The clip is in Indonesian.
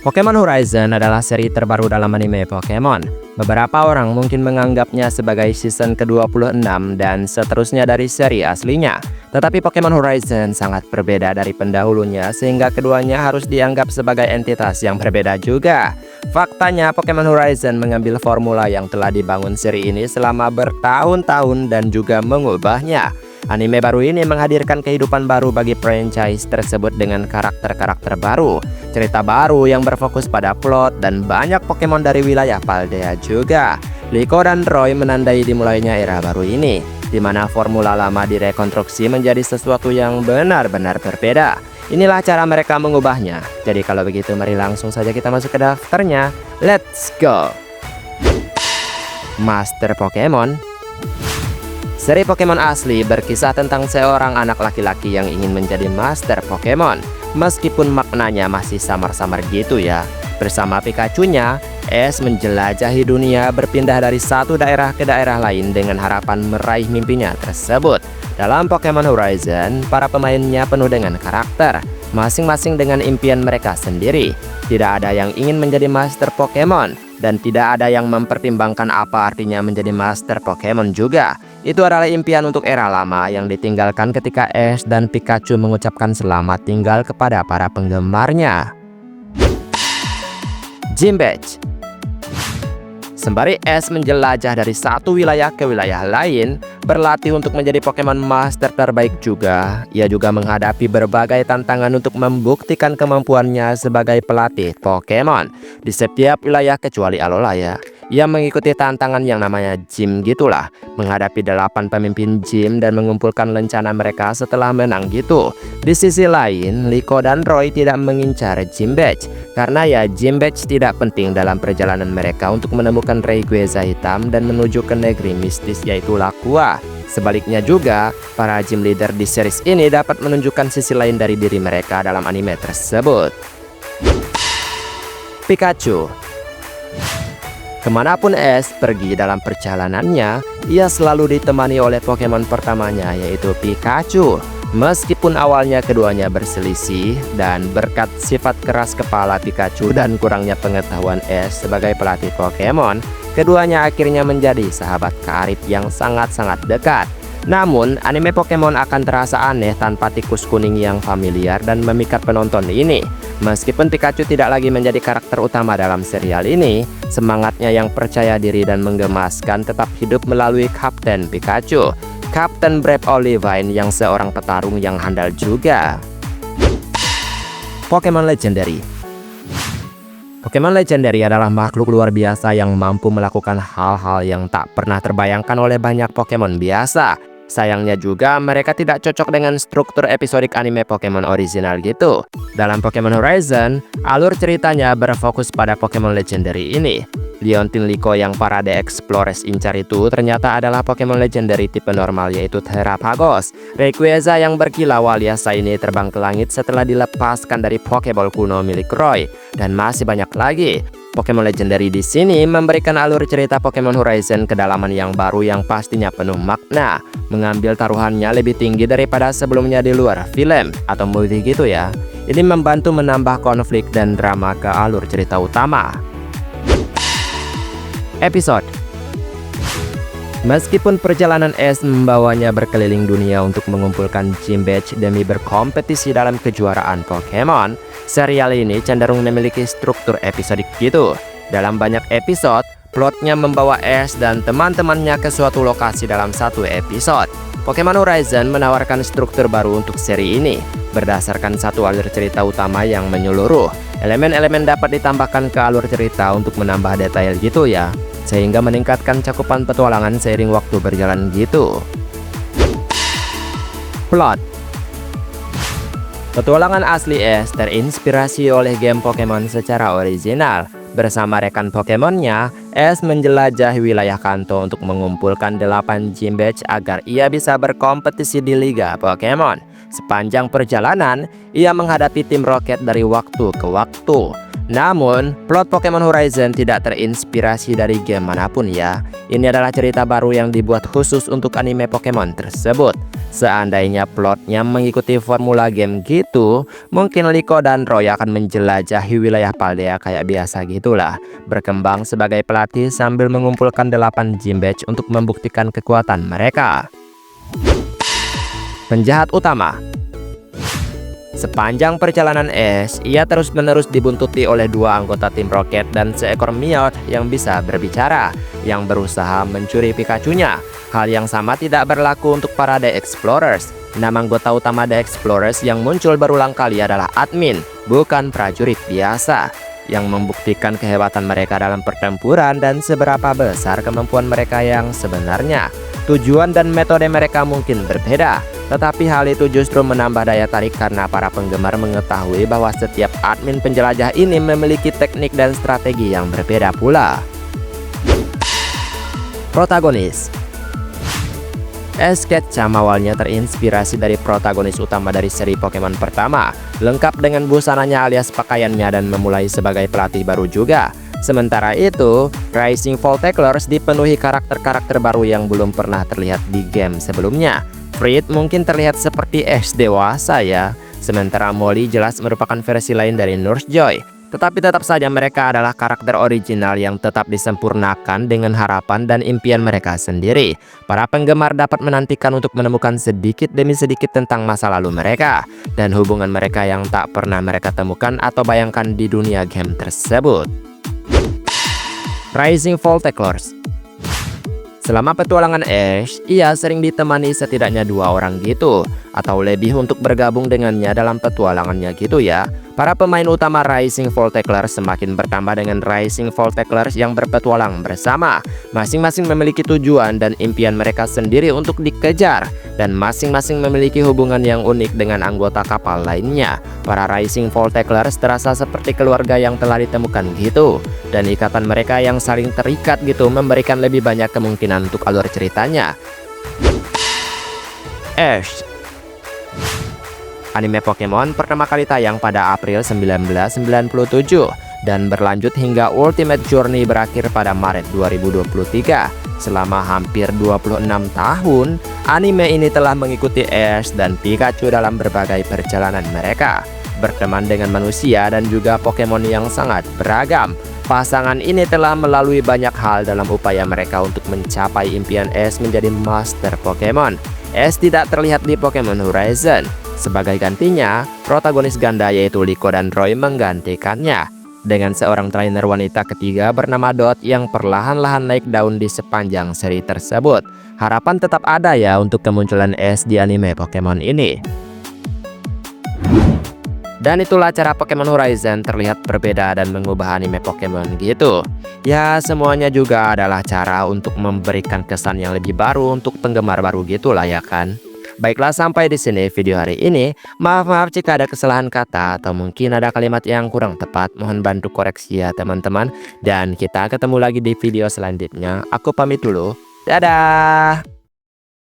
Pokemon Horizon adalah seri terbaru dalam anime Pokemon. Beberapa orang mungkin menganggapnya sebagai season ke-26 dan seterusnya dari seri aslinya. Tetapi Pokemon Horizon sangat berbeda dari pendahulunya sehingga keduanya harus dianggap sebagai entitas yang berbeda juga. Faktanya Pokemon Horizon mengambil formula yang telah dibangun seri ini selama bertahun-tahun dan juga mengubahnya. Anime baru ini menghadirkan kehidupan baru bagi franchise tersebut dengan karakter-karakter baru, cerita baru yang berfokus pada plot, dan banyak Pokemon dari wilayah Paldea juga. Liko dan Roy menandai dimulainya era baru ini, di mana formula lama direkonstruksi menjadi sesuatu yang benar-benar berbeda. Inilah cara mereka mengubahnya. Jadi kalau begitu mari langsung saja kita masuk ke daftarnya. Let's go! Master Pokemon. Seri Pokemon asli berkisah tentang seorang anak laki-laki yang ingin menjadi Master Pokemon. Meskipun maknanya masih samar-samar gitu ya. Bersama Pikachu-nya, Ash menjelajahi dunia, berpindah dari satu daerah ke daerah lain dengan harapan meraih mimpinya tersebut. Dalam Pokemon Horizon, para pemainnya penuh dengan karakter, masing-masing dengan impian mereka sendiri. Tidak ada yang ingin menjadi Master Pokemon, dan tidak ada yang mempertimbangkan apa artinya menjadi Master Pokemon juga. Itu adalah impian untuk era lama yang ditinggalkan ketika Ash dan Pikachu mengucapkan selamat tinggal kepada para penggemarnya. Gym Badge. Sembari Ash menjelajah dari satu wilayah ke wilayah lain, berlatih untuk menjadi Pokemon Master terbaik juga, ia juga menghadapi berbagai tantangan untuk membuktikan kemampuannya sebagai pelatih Pokemon. Di setiap wilayah kecuali Alola ya. Ia mengikuti tantangan yang namanya gym gitulah, menghadapi 8 pemimpin gym dan mengumpulkan lencana mereka setelah menang gitu. Di sisi lain, Liko dan Roy tidak mengincar Gym Badge, karena ya Gym Badge tidak penting dalam perjalanan mereka untuk menemukan Rayquaza hitam dan menuju ke negeri mistis yaitu Laqua. Sebaliknya juga, para gym leader di series ini dapat menunjukkan sisi lain dari diri mereka dalam anime tersebut. Pikachu. Kemanapun Ash pergi dalam perjalanannya, ia selalu ditemani oleh Pokemon pertamanya yaitu Pikachu. Meskipun awalnya keduanya berselisih dan berkat sifat keras kepala Pikachu dan kurangnya pengetahuan Ash sebagai pelatih Pokemon, keduanya akhirnya menjadi sahabat karib yang sangat-sangat dekat. Namun, anime Pokemon akan terasa aneh tanpa tikus kuning yang familiar dan memikat penonton ini. Meskipun Pikachu tidak lagi menjadi karakter utama dalam serial ini, semangatnya yang percaya diri dan menggemaskan tetap hidup melalui Kapten Pikachu, Kapten Brave Olivine yang seorang petarung yang handal juga. Pokemon Legendary. Pokemon Legendary adalah makhluk luar biasa yang mampu melakukan hal-hal yang tak pernah terbayangkan oleh banyak Pokemon biasa. Sayangnya juga mereka tidak cocok dengan struktur episodik anime Pokemon original gitu. Dalam Pokemon Horizon, alur ceritanya berfokus pada Pokemon Legendary ini. Leontin Liko yang para The Explorers incar itu ternyata adalah Pokemon Legendary tipe normal yaitu Terapagos. Rayquaza yang berkilau alias ini terbang ke langit setelah dilepaskan dari Pokeball kuno milik Roy. Dan masih banyak lagi. Pokemon Legendary di sini memberikan alur cerita Pokemon Horizon kedalaman yang baru yang pastinya penuh makna. Mengambil taruhannya lebih tinggi daripada sebelumnya di luar film atau movie gitu ya. Ini membantu menambah konflik dan drama ke alur cerita utama. Episode. Meskipun perjalanan Ash membawanya berkeliling dunia untuk mengumpulkan Gym Badge demi berkompetisi dalam kejuaraan Pokemon, serial ini cenderung memiliki struktur episodik gitu. Dalam banyak episode, plotnya membawa Ash dan teman-temannya ke suatu lokasi dalam satu episode. Pokemon Horizon menawarkan struktur baru untuk seri ini, berdasarkan satu alur cerita utama yang menyeluruh. Elemen-elemen dapat ditambahkan ke alur cerita untuk menambah detail gitu ya, sehingga meningkatkan cakupan petualangan seiring waktu berjalan gitu. Plot. Petualangan asli Ash terinspirasi oleh game Pokemon secara original. Bersama rekan Pokemonnya, Ash menjelajahi wilayah Kanto untuk mengumpulkan 8 Gym Badge agar ia bisa berkompetisi di Liga Pokemon. Sepanjang perjalanan, ia menghadapi tim Rocket dari waktu ke waktu. Namun, plot Pokemon Horizon tidak terinspirasi dari game manapun ya. Ini adalah cerita baru yang dibuat khusus untuk anime Pokemon tersebut. Seandainya plotnya mengikuti formula game gitu, mungkin Liko dan Roy akan menjelajahi wilayah Paldea kayak biasa gitulah, berkembang sebagai pelatih sambil mengumpulkan 8 gym badge untuk membuktikan kekuatan mereka. Penjahat utama. Sepanjang perjalanan Ash, ia terus-menerus dibuntuti oleh 2 anggota tim Rocket dan seekor Meowth yang bisa berbicara, yang berusaha mencuri Pikachu-nya. Hal yang sama tidak berlaku untuk para The Explorers. Nama anggota utama The Explorers yang muncul berulang kali adalah admin, bukan prajurit biasa, yang membuktikan kehebatan mereka dalam pertempuran dan seberapa besar kemampuan mereka yang sebenarnya. Tujuan dan metode mereka mungkin berbeda, tetapi hal itu justru menambah daya tarik karena para penggemar mengetahui bahwa setiap admin penjelajah ini memiliki teknik dan strategi yang berbeda pula. Protagonis. Ash Ketchum awalnya terinspirasi dari protagonis utama dari seri Pokemon pertama, lengkap dengan busananya alias pakaiannya dan memulai sebagai pelatih baru juga. Sementara itu, Rising Volteclers dipenuhi karakter-karakter baru yang belum pernah terlihat di game sebelumnya. Frit mungkin terlihat seperti Ash dewasa ya, sementara Molly jelas merupakan versi lain dari Nurse Joy. Tetapi tetap saja mereka adalah karakter original yang tetap disempurnakan dengan harapan dan impian mereka sendiri. Para penggemar dapat menantikan untuk menemukan sedikit demi sedikit tentang masa lalu mereka dan hubungan mereka yang tak pernah mereka temukan atau bayangkan di dunia game tersebut. Rising Volteclers. Selama petualangan Ash, ia sering ditemani setidaknya 2 orang gitu, atau lebih untuk bergabung dengannya dalam petualangannya gitu ya. Para pemain utama Rising Volteclers semakin bertambah dengan Rising Volteclers yang berpetualang bersama. Masing-masing memiliki tujuan dan impian mereka sendiri untuk dikejar, dan masing-masing memiliki hubungan yang unik dengan anggota kapal lainnya. Para Rising Volteclers terasa seperti keluarga yang telah ditemukan gitu, dan ikatan mereka yang saling terikat gitu memberikan lebih banyak kemungkinan untuk alur ceritanya. Ash. Anime Pokemon pertama kali tayang pada April 1997 dan berlanjut hingga Ultimate Journey berakhir pada Maret 2023. Selama hampir 26 tahun, anime ini telah mengikuti Ash dan Pikachu dalam berbagai perjalanan mereka, berteman dengan manusia dan juga Pokemon yang sangat beragam. Pasangan ini telah melalui banyak hal dalam upaya mereka untuk mencapai impian Ash menjadi Master Pokemon. Ash tidak terlihat di Pokemon Horizon. Sebagai gantinya, protagonis ganda yaitu Liko dan Roy menggantikannya dengan seorang trainer wanita ketiga bernama Dot yang perlahan-lahan naik daun di sepanjang seri tersebut. Harapan tetap ada ya untuk kemunculan Ash di anime Pokemon ini. Dan itulah cara Pokemon Horizon terlihat berbeda dan mengubah anime Pokemon gitu. Ya, semuanya juga adalah cara untuk memberikan kesan yang lebih baru untuk penggemar baru gitulah ya kan. Baiklah, sampai di sini video hari ini. Maaf jika ada kesalahan kata atau mungkin ada kalimat yang kurang tepat. Mohon bantu koreksi ya teman-teman. Dan kita ketemu lagi di video selanjutnya. Aku pamit dulu. Dadah.